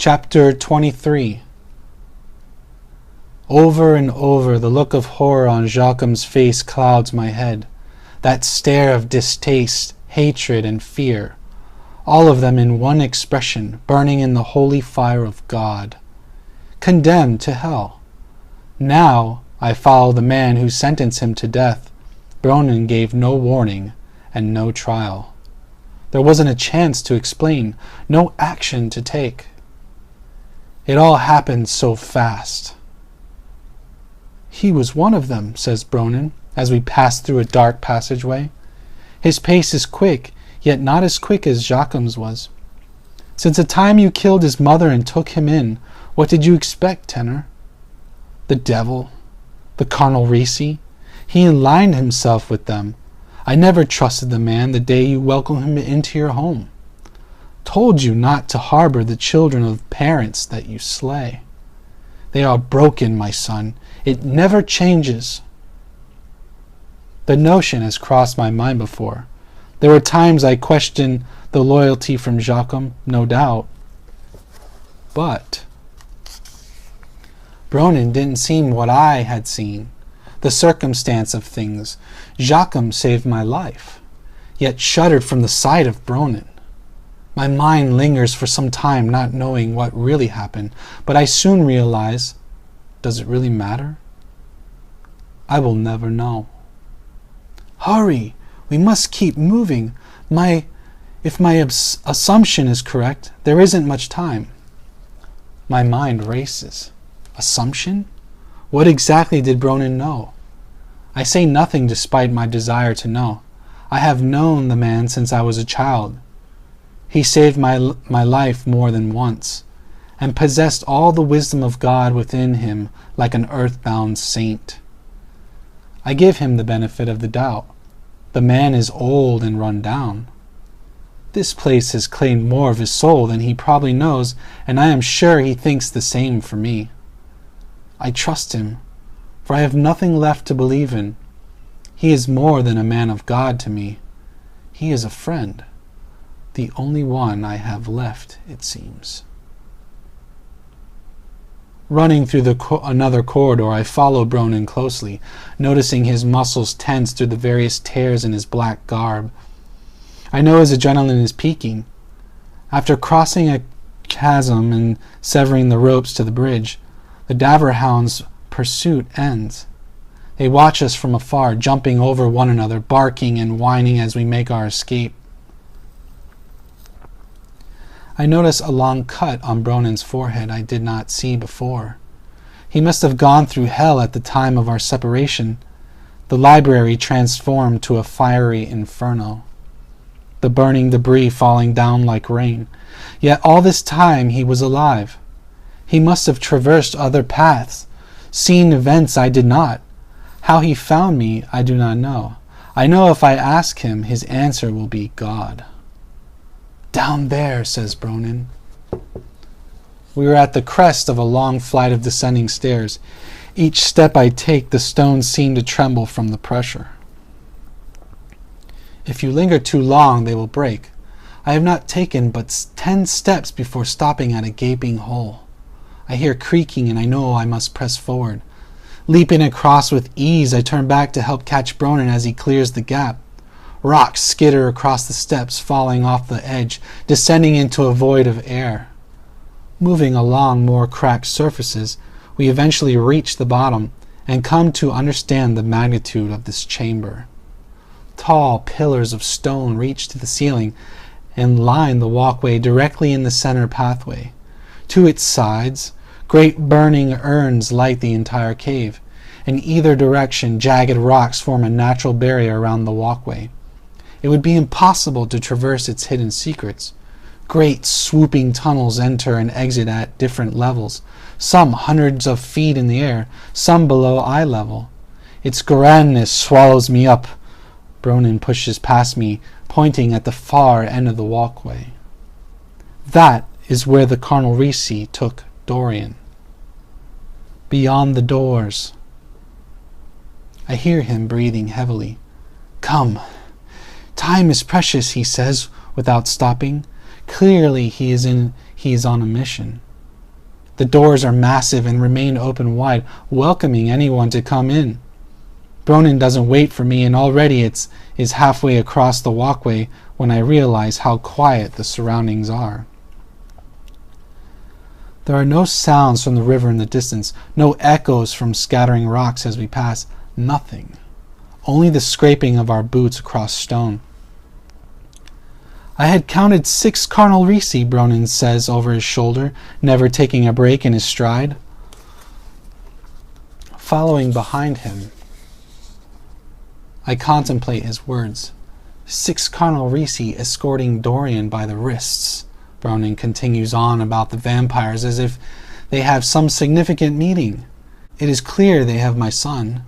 Chapter 23. Over and over, the look of horror on Joachim's face clouds my head. That stare of distaste, hatred, and fear, all of them in one expression, burning in the holy fire of God. Condemned to hell. Now I follow the man who sentenced him to death. Bronin gave no warning and no trial. There wasn't a chance to explain, no action to take. It all happened so fast. He was one of them, says Bronin, as we pass through a dark passageway. His pace is quick, yet not as quick as Joachim's was. Since the time you killed his mother and took him in, what did you expect, Tenor? The devil, the carnal Risi, he aligned himself with them. I never trusted the man the day you welcomed him into your home. Told you not to harbor the children of parents that you slay. They are broken, my son. It never changes. The notion has crossed my mind before. There were times I questioned the loyalty from Joachim, no doubt. But Bronin didn't seem what I had seen. The circumstance of things. Joachim saved my life, yet shuddered from the sight of Bronin. My mind lingers for some time not knowing what really happened, but I soon realize, does it really matter? I will never know. Hurry! We must keep moving. If my assumption is correct, there isn't much time. My mind races. Assumption? What exactly did Bronin know? I say nothing despite my desire to know. I have known the man since I was a child. He saved my life more than once, and possessed all the wisdom of God within him like an earthbound saint. I give him the benefit of the doubt. The man is old and run down. This place has claimed more of his soul than he probably knows, and I am sure he thinks the same for me. I trust him, for I have nothing left to believe in. He is more than a man of God to me. He is a friend. The only one I have left, it seems. Running through another corridor, I follow Bronin closely, noticing his muscles tense through the various tears in his black garb. I know his adrenaline is peaking. After crossing a chasm and severing the ropes to the bridge, the Daverhound's pursuit ends. They watch us from afar, jumping over one another, barking and whining as we make our escape. I notice a long cut on Bronin's forehead I did not see before. He must have gone through hell at the time of our separation, the library transformed to a fiery inferno, the burning debris falling down like rain. Yet all this time he was alive. He must have traversed other paths, seen events I did not. How he found me, I do not know. I know if I ask him, his answer will be God. Down there, says Bronin. We are at the crest of a long flight of descending stairs. Each step I take, the stones seem to tremble from the pressure. If you linger too long, they will break. I have not taken but 10 steps before stopping at a gaping hole. I hear creaking and I know I must press forward. Leaping across with ease, I turn back to help catch Bronin as he clears the gap. Rocks skitter across the steps, falling off the edge, descending into a void of air. Moving along more cracked surfaces, we eventually reach the bottom and come to understand the magnitude of this chamber. Tall pillars of stone reach to the ceiling and line the walkway directly in the center pathway. To its sides, great burning urns light the entire cave. In either direction, jagged rocks form a natural barrier around the walkway. It would be impossible to traverse its hidden secrets. Great swooping tunnels enter and exit at different levels, some hundreds of feet in the air, some below eye level. Its grandness swallows me up. Bronin pushes past me, pointing at the far end of the walkway. That is where the carnal Risi took Dorian. Beyond the doors. I hear him breathing heavily. Come. Time is precious, he says, without stopping. Clearly he is on a mission. The doors are massive and remain open wide, welcoming anyone to come in. Bronin doesn't wait for me, and already is halfway across the walkway when I realize how quiet the surroundings are. There are no sounds from the river in the distance, no echoes from scattering rocks as we pass, nothing. Only the scraping of our boots across stone. I had counted 6 carnal risi, Bronin says over his shoulder, never taking a break in his stride. Following behind him, I contemplate his words. 6 carnal risi escorting Dorian by the wrists. Bronin continues on about the vampires as if they have some significant meaning. It is clear they have my son.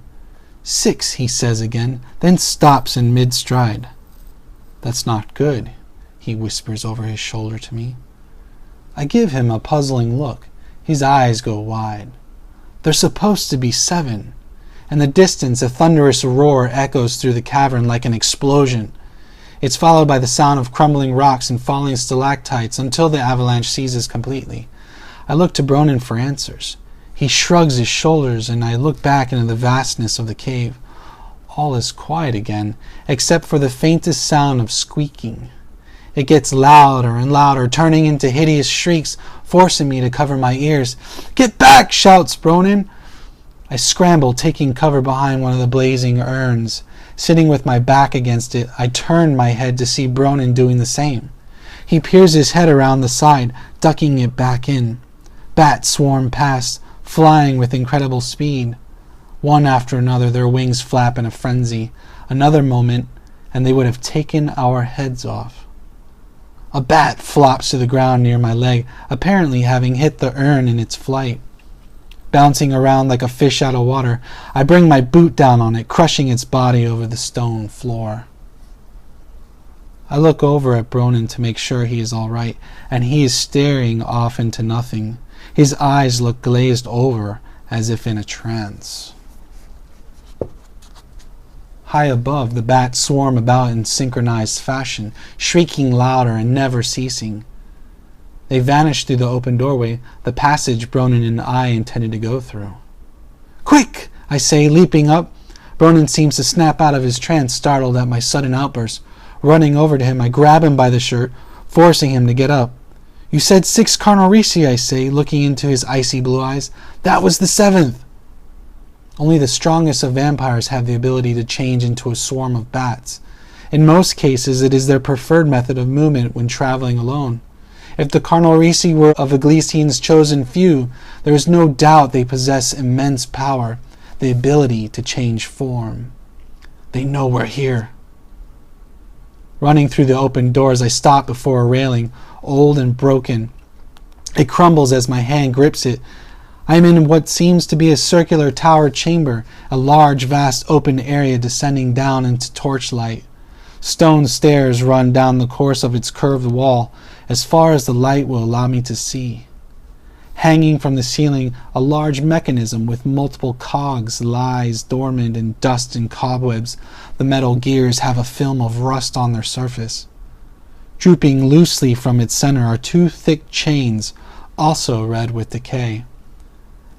6, he says again, then stops in mid-stride. That's not good, he whispers over his shoulder to me. I give him a puzzling look. His eyes go wide. They're supposed to be 7. In the distance, a thunderous roar echoes through the cavern like an explosion. It's followed by the sound of crumbling rocks and falling stalactites until the avalanche ceases completely. I look to Bronin for answers. He shrugs his shoulders, and I look back into the vastness of the cave. All is quiet again, except for the faintest sound of squeaking. It gets louder and louder, turning into hideous shrieks, forcing me to cover my ears. "Get back!" shouts Bronin. I scramble, taking cover behind one of the blazing urns. Sitting with my back against it, I turn my head to see Bronin doing the same. He peers his head around the side, ducking it back in. Bats swarm past, flying with incredible speed. One after another, their wings flap in a frenzy. Another moment, and they would have taken our heads off. A bat flops to the ground near my leg, apparently having hit the urn in its flight. Bouncing around like a fish out of water, I bring my boot down on it, crushing its body over the stone floor. I look over at Bronin to make sure he is all right, and he is staring off into nothing. His eyes look glazed over, as if in a trance. High above, the bats swarm about in synchronized fashion, shrieking louder and never ceasing. They vanish through the open doorway, the passage Bronin and I intended to go through. "Quick!" I say, leaping up. Bronin seems to snap out of his trance, startled at my sudden outburst. Running over to him, I grab him by the shirt, forcing him to get up. "You said 6 carnal risi," I say, looking into his icy blue eyes. "That was the 7th." Only the strongest of vampires have the ability to change into a swarm of bats. In most cases, it is their preferred method of movement when traveling alone. If the carnal risi were of Iglesian's chosen few, there is no doubt they possess immense power, the ability to change form. They know we're here. Running through the open doors, I stop before a railing, old and broken. It crumbles as my hand grips it. I am in what seems to be a circular tower chamber, a large, vast open area descending down into torchlight. Stone stairs run down the course of its curved wall, as far as the light will allow me to see. Hanging from the ceiling, a large mechanism with multiple cogs lies dormant in dust and cobwebs. The metal gears have a film of rust on their surface. Drooping loosely from its center are 2 thick chains, also red with decay.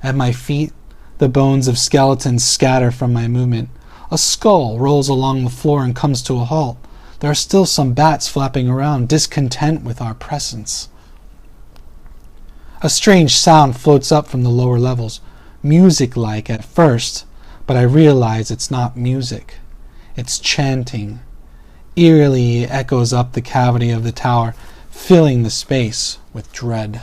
At my feet, the bones of skeletons scatter from my movement. A skull rolls along the floor and comes to a halt. There are still some bats flapping around, discontent with our presence. A strange sound floats up from the lower levels, music-like at first, but I realize it's not music. It's chanting. Eerily it echoes up the cavity of the tower, filling the space with dread.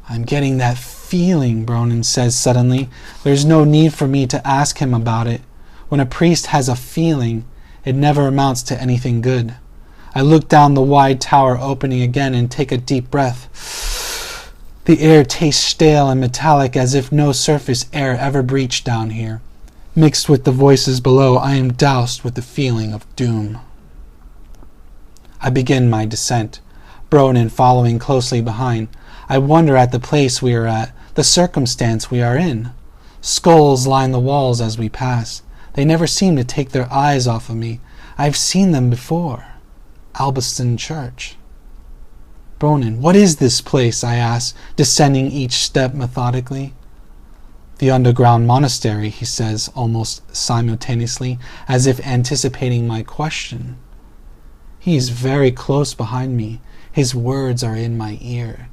"I'm getting that feeling," Bronin says suddenly. There's no need for me to ask him about it. When a priest has a feeling, it never amounts to anything good. I look down the wide tower opening again and take a deep breath. The air tastes stale and metallic as if no surface air ever breached down here. Mixed with the voices below, I am doused with the feeling of doom. I begin my descent, Bronin following closely behind. I wonder at the place we are at, the circumstance we are in. Skulls line the walls as we pass. They never seem to take their eyes off of me. I've seen them before. Albiston Church. Bronin, what is this place? I ask, descending each step methodically. The underground monastery, he says, almost simultaneously, as if anticipating my question. He is very close behind me. His words are in my ear.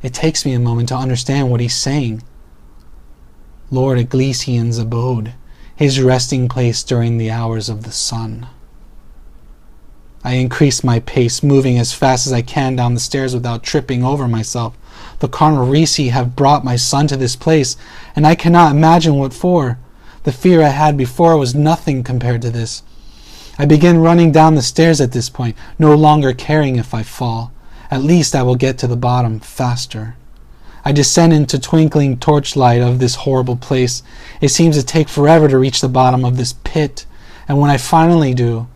It takes me a moment to understand what he's saying. Lord Eglesian's abode, his resting place during the hours of the sun. I increase my pace, moving as fast as I can down the stairs without tripping over myself. The carnal Risi have brought my son to this place, and I cannot imagine what for. The fear I had before was nothing compared to this. I begin running down the stairs at this point, no longer caring if I fall. At least I will get to the bottom faster. I descend into twinkling torchlight of this horrible place. It seems to take forever to reach the bottom of this pit, and when I finally do,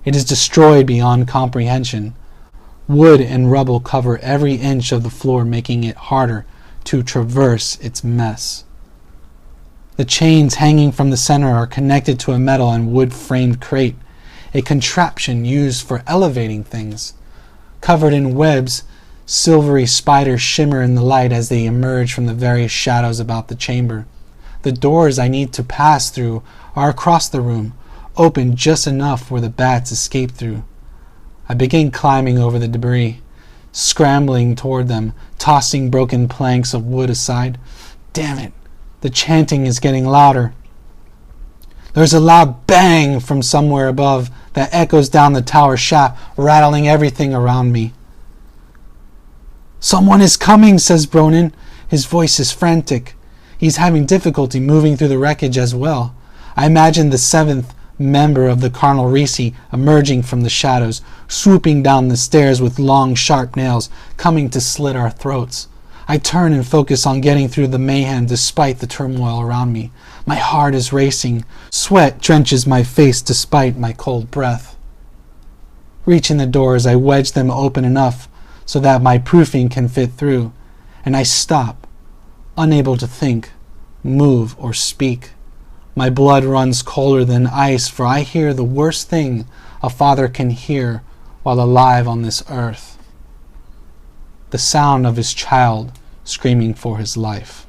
it is destroyed beyond comprehension. Wood and rubble cover every inch of the floor, making it harder to traverse its mess. The chains hanging from the center are connected to a metal and wood-framed crate, a contraption used for elevating things. Covered in webs, silvery spiders shimmer in the light as they emerge from the various shadows about the chamber. The doors I need to pass through are across the room, open just enough where the bats escape through. I begin climbing over the debris, scrambling toward them, tossing broken planks of wood aside. Damn it, the chanting is getting louder. There's a loud bang from somewhere above that echoes down the tower shaft, rattling everything around me. Someone is coming, says Bronin. His voice is frantic. He's having difficulty moving through the wreckage as well. I imagine the seventh member of the carnal Risi emerging from the shadows, swooping down the stairs with long, sharp nails, coming to slit our throats. I turn and focus on getting through the mayhem despite the turmoil around me. My heart is racing. Sweat drenches my face despite my cold breath. Reaching the doors, I wedge them open enough so that my proofing can fit through, and I stop, unable to think, move, or speak. My blood runs colder than ice, for I hear the worst thing a father can hear while alive on this earth: the sound of his child screaming for his life.